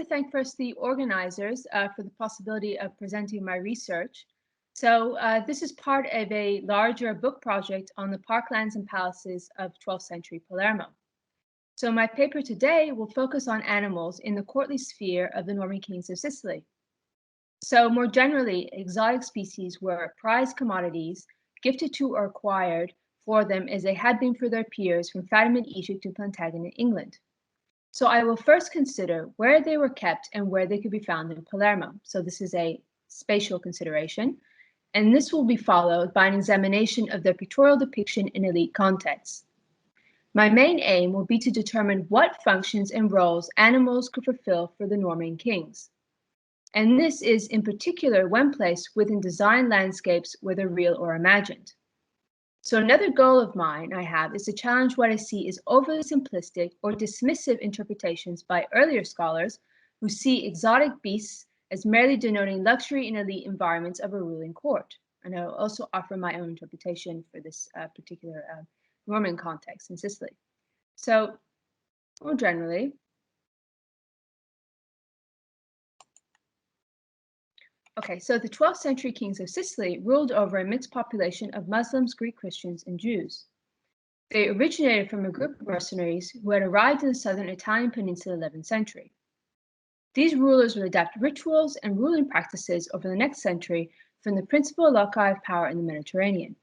thank first the organizers for the possibility of presenting my research. So this is part of a larger book project on the parklands and palaces of 12th century Palermo. So my paper today will focus on animals in the courtly sphere of the Norman kings of Sicily. So more generally, exotic species were prized commodities gifted to or acquired for them as they had been for their peers from Fatima in Egypt to Plantagenet in England. So I will first consider where they were kept and where they could be found in Palermo. So this is a spatial consideration, and this will be followed by an examination of their pictorial depiction in elite contexts. My main aim will be to determine what functions and roles animals could fulfill for the Norman kings. And this is in particular when placed within design landscapes, whether real or imagined. So another goal of mine I have is to challenge what I see as overly simplistic or dismissive interpretations by earlier scholars who see exotic beasts as merely denoting luxury in elite environments of a ruling court. And I will also offer my own interpretation for this particular Norman context in Sicily. So more generally, okay, so the 12th century kings of Sicily ruled over a mixed population of Muslims, Greek Christians, and Jews. They originated from a group of mercenaries who had arrived in the southern Italian peninsula in the 11th century. These rulers would adapt rituals and ruling practices over the next century from the principal loci of power in the Mediterranean.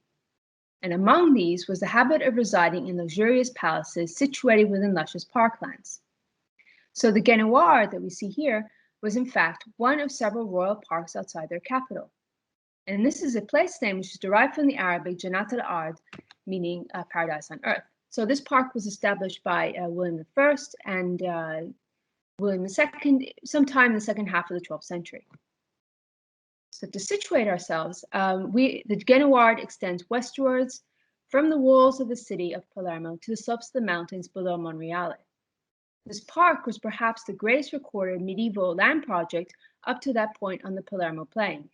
And among these was the habit of residing in luxurious palaces situated within luscious parklands. So the Genoard that we see here was in fact one of several royal parks outside their capital. And this is a place name which is derived from the Arabic Jannat al-Ard, meaning paradise on earth. So this park was established by William I and William II sometime in the second half of the 12th century. So to situate ourselves, the Genoard extends westwards from the walls of the city of Palermo to the slopes of the mountains below Monreale. This park was perhaps the greatest recorded medieval land project up to that point on the Palermo plain.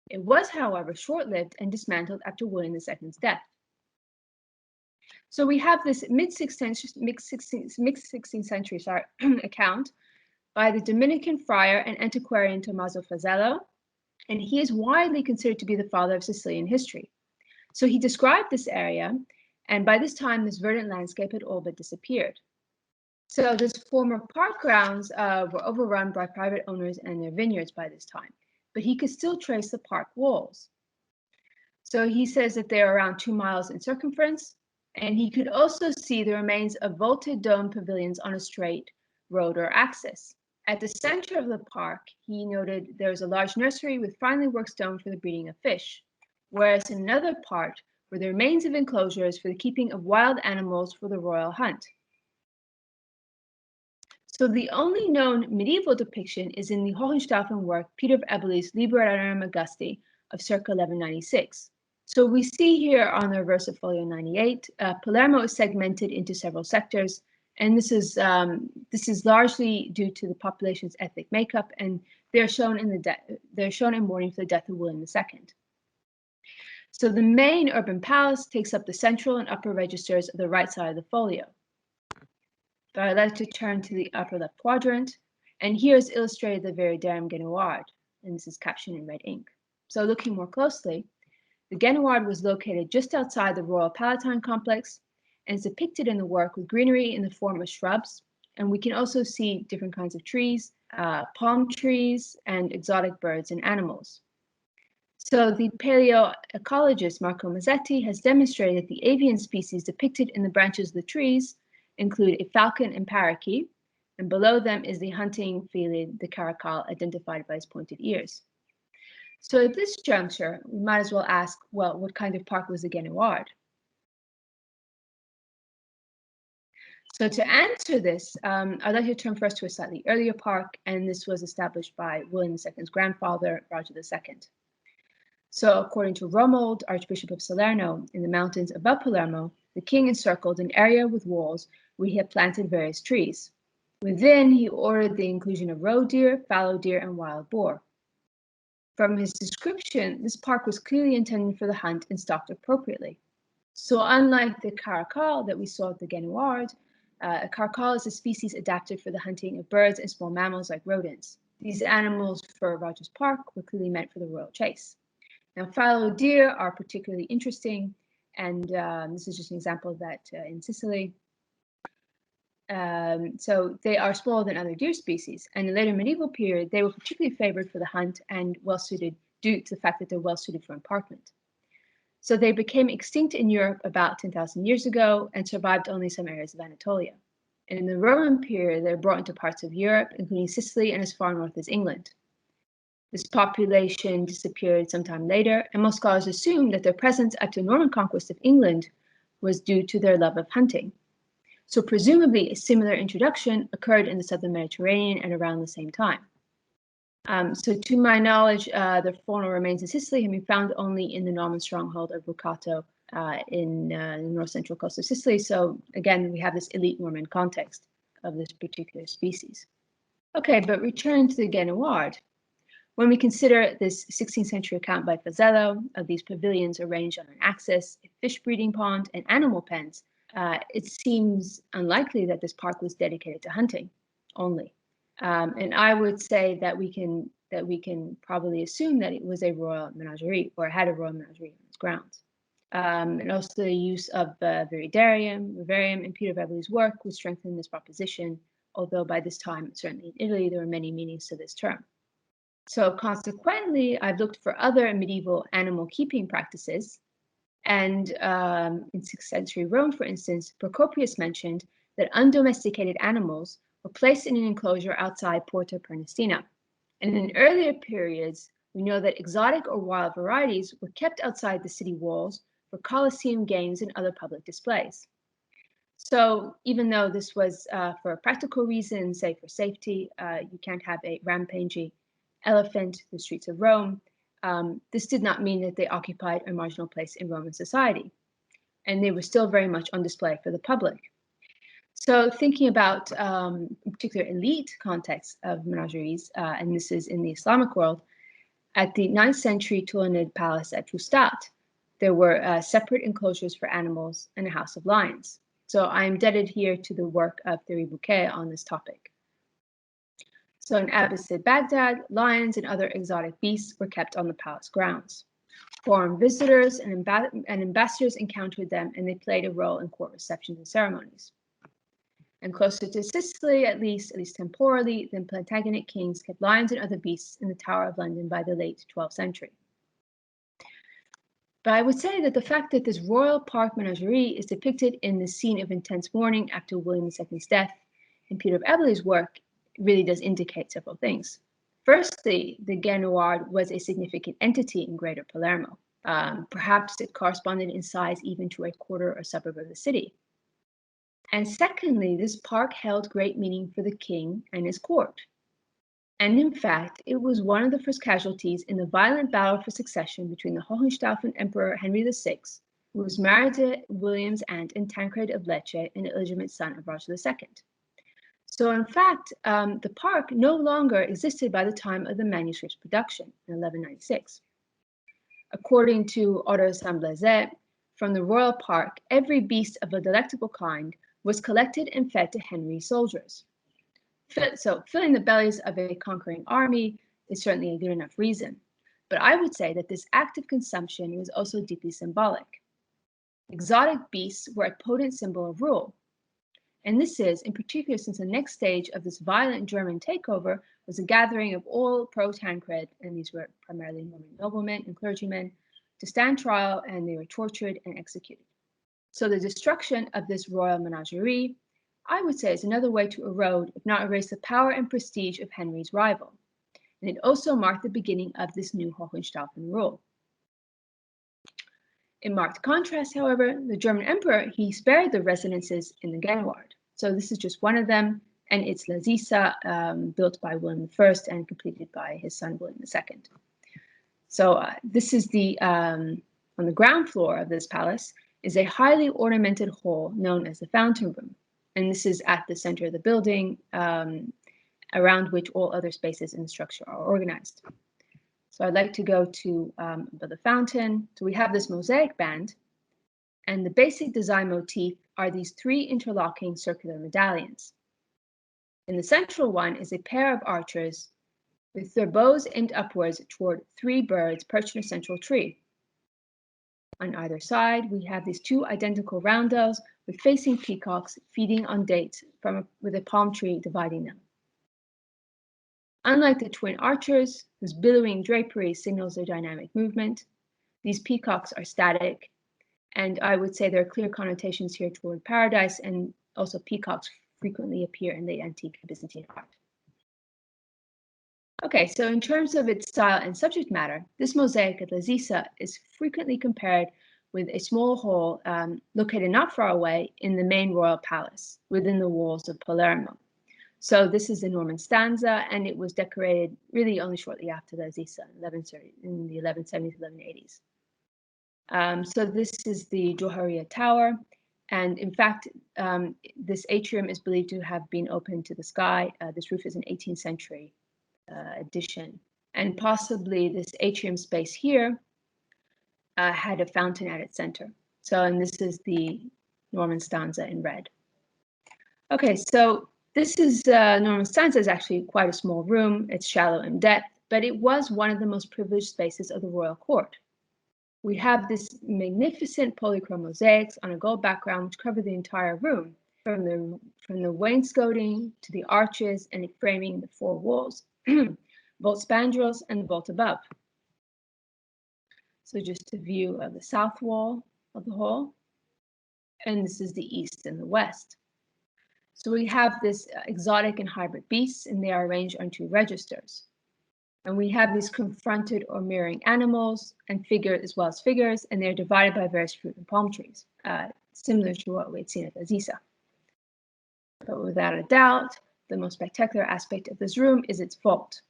It was, however, short-lived and dismantled after William II's death. So we have this mid-16th century account by the Dominican friar and antiquarian Tommaso Fazello, and he is widely considered to be the father of Sicilian history. So he described this area, and by this time, this verdant landscape had all but disappeared. So these former park grounds were overrun by private owners and their vineyards by this time, but he could still trace the park walls. So he says that they're around 2 miles in circumference, and he could also see the remains of vaulted dome pavilions on a straight road or axis. At the center of the park, he noted there was a large nursery with finely worked stone for the breeding of fish, whereas in another part were the remains of enclosures for the keeping of wild animals for the royal hunt. So the only known medieval depiction is in the Hohenstaufen work Peter of Eboli's Liber Arum Augusti of circa 1196. So we see here on the reverse of folio 98, Palermo is segmented into several sectors, and this is largely due to the population's ethnic makeup, and they're shown in mourning for the death of William II. So the main urban palace takes up the central and upper registers of the right side of the folio. But I'd like to turn to the upper left quadrant, and here is illustrated the Veridarum Genoard, and this is captioned in red ink. So looking more closely, the Genoard was located just outside the Royal Palatine complex and is depicted in the work with greenery in the form of shrubs, and we can also see different kinds of trees, palm trees, and exotic birds and animals. So the paleoecologist Marco Mazzetti has demonstrated that the avian species depicted in the branches of the trees include a falcon and parakeet, and below them is the hunting felid, the caracal, identified by his pointed ears. So at this juncture, we might as well ask, well, what kind of park was the Genoard? So to answer this, I'd like to turn first to a slightly earlier park, and this was established by William II's grandfather, Roger II. So according to Romuald, Archbishop of Salerno, in the mountains above Palermo, the king encircled an area with walls where he had planted various trees. Within, he ordered the inclusion of roe deer, fallow deer, and wild boar. From his description, this park was clearly intended for the hunt and stocked appropriately. So unlike the caracal that we saw at the Genoard, A carcal is a species adapted for the hunting of birds and small mammals like rodents. These animals for Rogers Park were clearly meant for the royal chase. Now, fallow deer are particularly interesting, and this is just an example of that in Sicily. So they are smaller than other deer species, and in the later medieval period, they were particularly favored for the hunt and well-suited due to the fact that they're well-suited for emparkment. So they became extinct in Europe about 10,000 years ago and survived only some areas of Anatolia. And in the Roman period, they were brought into parts of Europe, including Sicily and as far north as England. This population disappeared sometime later, and most scholars assume that their presence after Norman conquest of England was due to their love of hunting. So presumably a similar introduction occurred in the southern Mediterranean at around the same time. So to my knowledge, the faunal remains in Sicily have been found only in the Norman stronghold of Rucato in the north-central coast of Sicily. So again, we have this elite Norman context of this particular species. Okay, but returning to the Genoard. When we consider this 16th century account by Fazello of these pavilions arranged on an axis, a fish breeding pond, and animal pens, it seems unlikely that this park was dedicated to hunting only. And I would say that we can probably assume that it was a royal menagerie or had a royal menagerie on its grounds. And also the use of Vivarium, and Peter Beverley's work would strengthen this proposition, although by this time, certainly in Italy, there were many meanings to this term. So consequently, I've looked for other medieval animal keeping practices. And in 6th century Rome, for instance, Procopius mentioned that undomesticated animals were placed in an enclosure outside Porta Pernestina. And in earlier periods, we know that exotic or wild varieties were kept outside the city walls for Colosseum games and other public displays. So even though this was for a practical reason, say for safety, you can't have a rampaging elephant in the streets of Rome, this did not mean that they occupied a marginal place in Roman society. And they were still very much on display for the public. So thinking about particular elite context of menageries, and this is in the Islamic world, at the 9th century Tulunid palace at Fustat, there were separate enclosures for animals and a house of lions. So I am indebted here to the work of Thierry Bouquet on this topic. So in Abbasid Baghdad, lions and other exotic beasts were kept on the palace grounds. Foreign visitors and ambassadors encountered them, and they played a role in court receptions and ceremonies. And closer to Sicily, at least temporally, the Plantagenet kings kept lions and other beasts in the Tower of London by the late 12th century. But I would say that the fact that this royal park menagerie is depicted in the scene of intense mourning after William II's death in Peter of Ebely's work really does indicate several things. Firstly, the Genoard was a significant entity in Greater Palermo. Perhaps it corresponded in size even to a quarter or suburb of the city. And secondly, this park held great meaning for the king and his court. And in fact, it was one of the first casualties in the violent battle for succession between the Hohenstaufen Emperor Henry VI, who was married to William's aunt and Tancred of Lecce, an illegitimate son of Roger II. So in fact, the park no longer existed by the time of the manuscript's production in 1196. According to Otto Saint-Blaise, from the royal park, every beast of a delectable kind was collected and fed to Henry's soldiers. So filling the bellies of a conquering army is certainly a good enough reason. But I would say that this act of consumption was also deeply symbolic. Exotic beasts were a potent symbol of rule. And this is, in particular, since the next stage of this violent German takeover was a gathering of all pro-Tancred, and these were primarily Norman noblemen and clergymen, to stand trial, and they were tortured and executed. So the destruction of this royal menagerie, I would say, is another way to erode, if not erase, the power and prestige of Henry's rival. And it also marked the beginning of this new Hohenstaufen rule. In marked contrast, however, the German emperor, he spared the residences in the Genoard. So this is just one of them, and it's La Zisa, built by William I and completed by his son William II. So this is on the ground floor of this palace is a highly ornamented hall known as the fountain room. And this is at the center of the building, around which all other spaces in the structure are organized. So I'd like to go to the fountain. So we have this mosaic band, and the basic design motif are these three interlocking circular medallions. In the central one is a pair of archers with their bows aimed upwards toward three birds perched in a central tree. On either side, we have these two identical roundels with facing peacocks feeding on dates with a palm tree dividing them. Unlike the twin archers, whose billowing drapery signals their dynamic movement, these peacocks are static, and I would say there are clear connotations here toward paradise, and also peacocks frequently appear in late antique Byzantine art. Okay, so in terms of its style and subject matter, this mosaic at La Zisa is frequently compared with a small hall located not far away in the main royal palace within the walls of Palermo. So this is the Norman stanza, and it was decorated really only shortly after La Zisa in the 1170s, 1180s. So this is the Gioharia Tower, and in fact, this atrium is believed to have been open to the sky. This roof is an 18th century addition, and possibly this atrium space here had a fountain at its center. So, and this is the Norman stanza in red. Okay, so this is Norman stanza is actually quite a small room. It's shallow in depth, but it was one of the most privileged spaces of the royal court. We have this magnificent polychrome mosaics on a gold background which cover the entire room, from the wainscoting to the arches and framing the four walls, vault spandrels, and the vault above. So just a view of the south wall of the hall, and this is the east and the west. So we have this exotic and hybrid beasts, and they are arranged on two registers. And we have these confronted or mirroring animals and figures, as well as figures, and they're divided by various fruit and palm trees, similar to what we'd seen at La Zisa. But without a doubt, the most spectacular aspect of this room is its vault.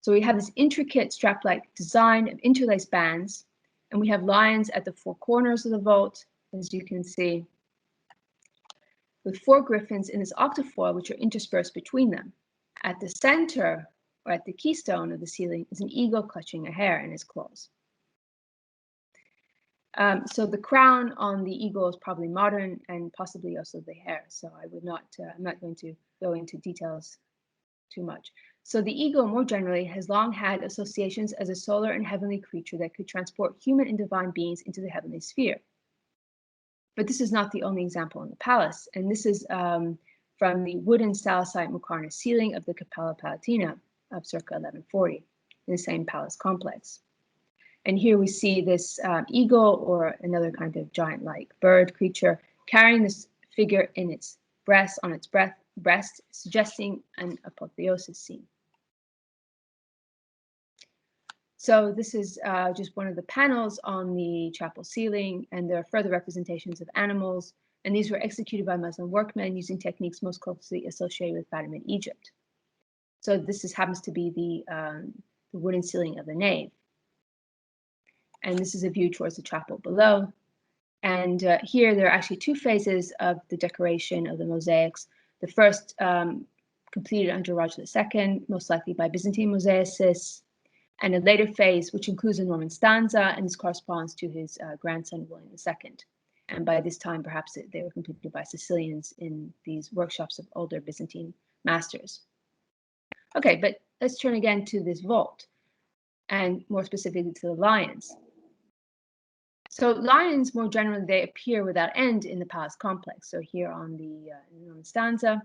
So we have this intricate strap-like design of interlaced bands, and we have lions at the four corners of the vault, as you can see, with four griffins in this octafoil, which are interspersed between them. At the center, or at the keystone of the ceiling, is an eagle clutching a hare in his claws. So the crown on the eagle is probably modern, and possibly also the hare. So I would not, I'm not going to go into details too much. So the eagle, more generally, has long had associations as a solar and heavenly creature that could transport human and divine beings into the heavenly sphere. But this is not the only example in the palace, and this is from the wooden Salicite Muqarna ceiling of the Cappella Palatina of circa 1140 in the same palace complex. And here we see this eagle, or another kind of giant-like bird creature, carrying this figure in its breast, on its breast, suggesting an apotheosis scene. So this is just one of the panels on the chapel ceiling, and there are further representations of animals, and these were executed by Muslim workmen using techniques most closely associated with Fatimid Egypt. So this happens to be the wooden ceiling of the nave. And this is a view towards the chapel below. And here there are actually two phases of the decoration of the mosaics. The first completed under Roger II, most likely by Byzantine mosaicists, and a later phase which includes a Norman stanza, and this corresponds to his grandson William II. And by this time, perhaps they were completed by Sicilians in these workshops of older Byzantine masters. Okay, but let's turn again to this vault, and more specifically to the lions. So lions, more generally, they appear without end in the palace complex. So here on the Norman stanza.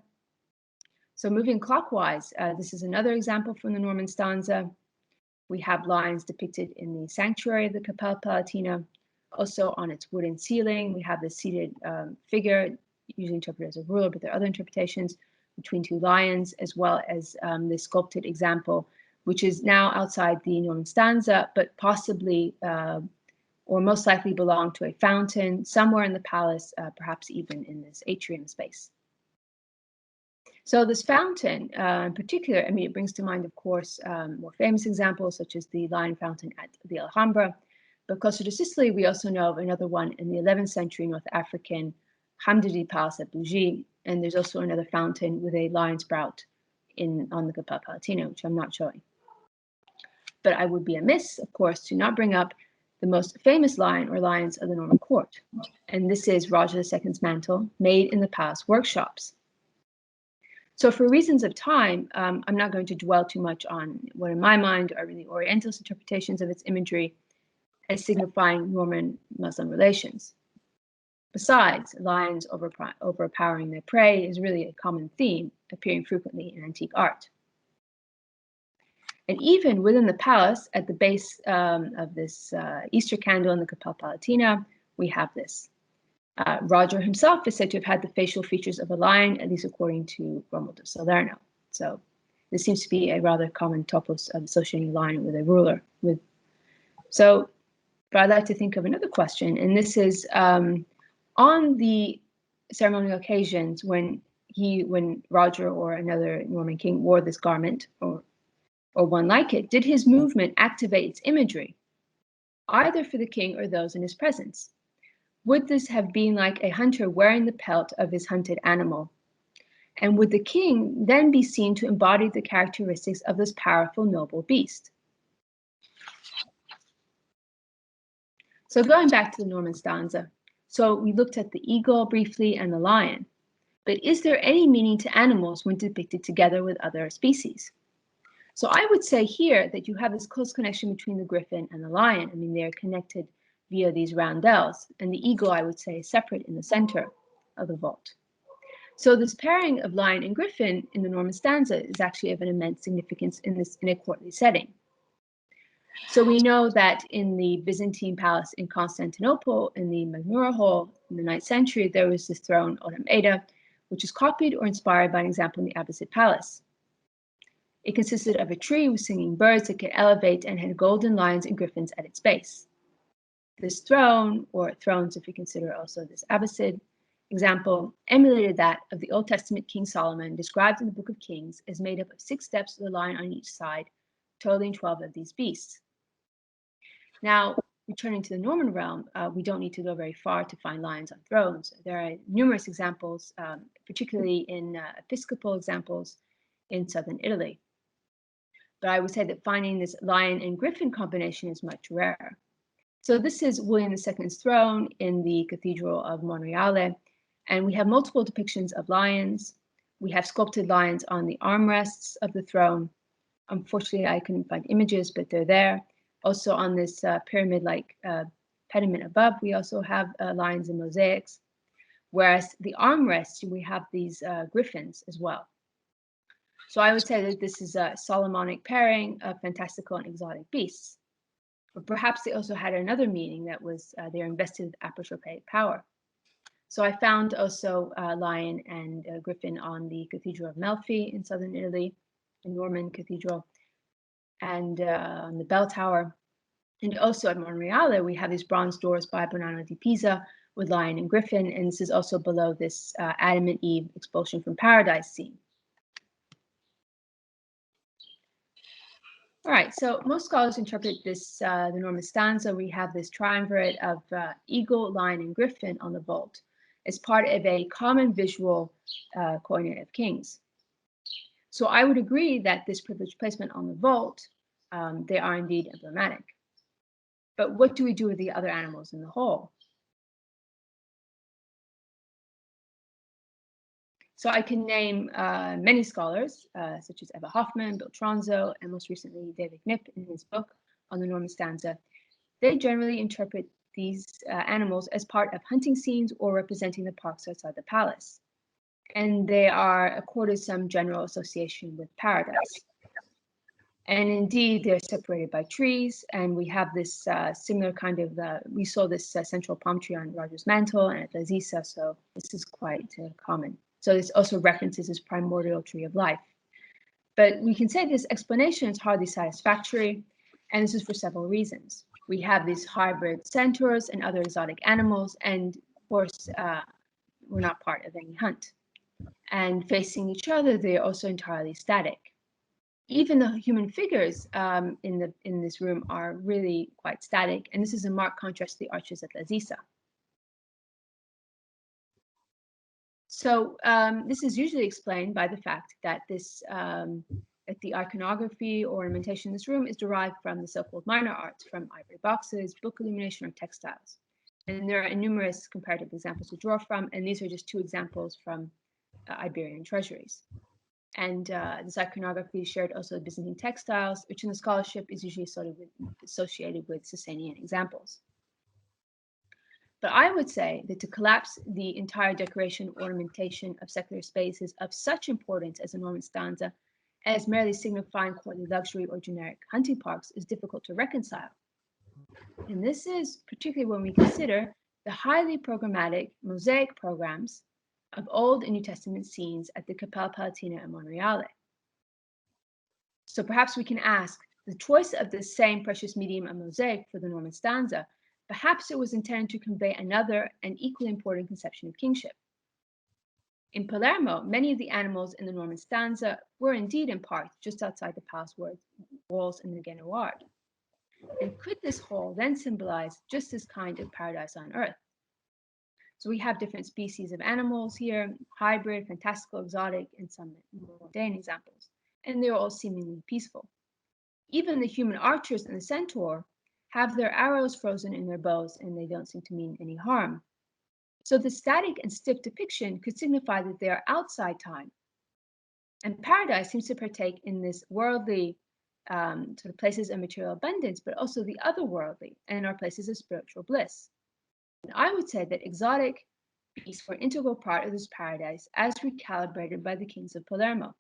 So moving clockwise, this is another example from the Norman stanza. We have lions depicted in the sanctuary of the Cappella Palatina. Also on its wooden ceiling, we have the seated figure, usually interpreted as a ruler, but there are other interpretations, between two lions, as well as the sculpted example, which is now outside the Norman stanza, but possibly or most likely belonged to a fountain somewhere in the palace, perhaps even in this atrium space. So this fountain in particular, I mean, it brings to mind, of course, more famous examples such as the lion fountain at the Alhambra. But closer to Sicily, we also know of another one in the 11th century North African Hamdani Palace at Bougie. And there's also another fountain with a lion sprout on the Cappella Palatina, which I'm not showing. But I would be amiss, of course, to not bring up the most famous lion or lions of the Norman court. And this is Roger II's mantle, made in the palace workshops. So for reasons of time, I'm not going to dwell too much on what in my mind are really Orientalist interpretations of its imagery as signifying Norman-Muslim relations. Besides, lions overpowering their prey is really a common theme, appearing frequently in antique art. And even within the palace, at the base of this Easter candle in the Capella Palatina, we have this. Roger himself is said to have had the facial features of a lion, at least according to Romuald of Salerno. So this seems to be a rather common topos of associating a lion with a ruler. But I'd like to think of another question, and this is on the ceremonial occasions when Roger or another Norman king wore this garment or one like it, did his movement activate its imagery, either for the king or those in his presence? Would this have been like a hunter wearing the pelt of his hunted animal? And would the king then be seen to embody the characteristics of this powerful, noble beast? So going back to the Norman stanza, so we looked at the eagle briefly and the lion, but is there any meaning to animals when depicted together with other species? So I would say here that you have this close connection between the griffin and the lion. I mean, they're connected via these roundels, and the eagle, I would say, is separate in the center of the vault. So this pairing of lion and griffin in the Norman stanza is actually of an immense significance in a courtly setting. So we know that in the Byzantine palace in Constantinople, in the Magnura Hall in the 9th century, there was this throne Oram-Ada, which is copied or inspired by an example in the Abbasid palace. It consisted of a tree with singing birds that could elevate and had golden lions and griffins at its base. This throne, or thrones if you consider also this Abbasid example, emulated that of the Old Testament King Solomon, described in the Book of Kings, as made up of 6 steps with a lion on each side, totaling 12 of these beasts. Now, returning to the Norman realm, we don't need to go very far to find lions on thrones. There are numerous examples, particularly in episcopal examples in southern Italy. But I would say that finding this lion and griffin combination is much rarer. So this is William II's throne in the Cathedral of Monreale, and we have multiple depictions of lions. We have sculpted lions on the armrests of the throne. Unfortunately, I couldn't find images, but they're there. Also on this pyramid-like pediment above, we also have lions and mosaics, whereas the armrests, we have these griffins as well. So I would say that this is a Solomonic pairing of fantastical and exotic beasts. But perhaps they also had another meaning, that was they're invested with apotropaic power. So I found also lion and griffin on the Cathedral of Melfi in southern Italy, a Norman cathedral, and on the bell tower. And also at Monreale, we have these bronze doors by Bonanno di Pisa with lion and griffin, and this is also below this Adam and Eve expulsion from paradise scene. All right, so most scholars interpret this, the Norman stanza. We have this triumvirate of eagle, lion, and griffin on the vault as part of a common visual coordinate of kings. So I would agree that this privileged placement on the vault, they are indeed emblematic. But what do we do with the other animals in the hall? So I can name many scholars, such as Eva Hoffman, Bill Tronzo, and most recently David Knipp in his book on the Norman stanza. They generally interpret these animals as part of hunting scenes or representing the parks outside the palace. And they are accorded some general association with paradise. And indeed, they're separated by trees, and we have this similar kind of, we saw this central palm tree on Roger's mantle and at La Zisa, so this is quite common. So this also references this primordial tree of life. But we can say this explanation is hardly satisfactory, and this is for several reasons. We have these hybrid centaurs and other exotic animals, and of course, we're not part of any hunt. And facing each other, they're also entirely static. Even the human figures in this room are really quite static, and this is a marked contrast to the arches at La Zisa. So this is usually explained by the fact that this that the iconography or ornamentation in this room is derived from the so-called minor arts, from ivory boxes, book illumination, or textiles. And there are numerous comparative examples to draw from, and these are just two examples from Iberian treasuries. And this iconography shared also with Byzantine textiles, which in the scholarship is usually associated with Sasanian examples. But I would say that to collapse the entire decoration ornamentation of secular spaces of such importance as a Norman stanza as merely signifying courtly luxury or generic hunting parks is difficult to reconcile. And this is particularly when we consider the highly programmatic mosaic programs of Old and New Testament scenes at the Cappella Palatina and Monreale. So perhaps we can ask, the choice of the same precious medium of mosaic for the Norman stanza, perhaps it was intended to convey another and equally important conception of kingship. In Palermo, many of the animals in the Norman stanza were indeed in part just outside the palace walls in the Genoard. And could this hall then symbolize just this kind of paradise on earth? So we have different species of animals here, hybrid, fantastical, exotic, and some mundane examples, and they're all seemingly peaceful. Even the human archers and the centaur have their arrows frozen in their bows, and they don't seem to mean any harm. So the static and stiff depiction could signify that they are outside time. And paradise seems to partake in this worldly sort of places of material abundance, but also the otherworldly and are places of spiritual bliss. And I would say that exotic beasts were an integral part of this paradise as recalibrated by the kings of Palermo.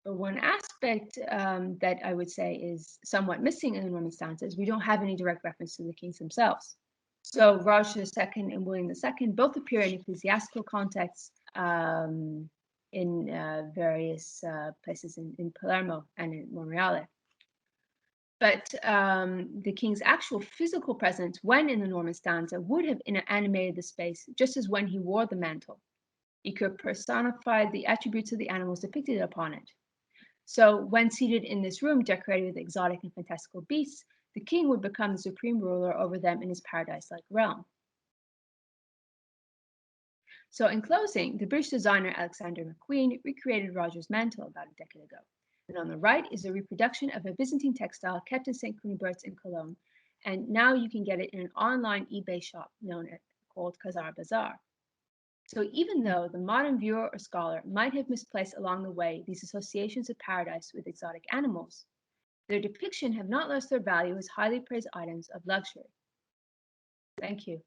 But one aspect that I would say is somewhat missing in the Norman stanza is we don't have any direct reference to the kings themselves. So Raj II and William II both appear in ecclesiastical contexts in various places in Palermo and in Monreale. But the king's actual physical presence when in the Norman stanza would have animated the space just as when he wore the mantle. He could personify the attributes of the animals depicted upon it. So when seated in this room decorated with exotic and fantastical beasts, the king would become the supreme ruler over them in his paradise-like realm. So in closing, the British designer Alexander McQueen recreated Roger's mantle about a decade ago. And on the right is a reproduction of a Byzantine textile kept in St. Cunebert's in Cologne. And now you can get it in an online eBay shop called Khazar Bazaar. So even though the modern viewer or scholar might have misplaced along the way these associations of paradise with exotic animals, their depiction have not lost their value as highly praised items of luxury. Thank you.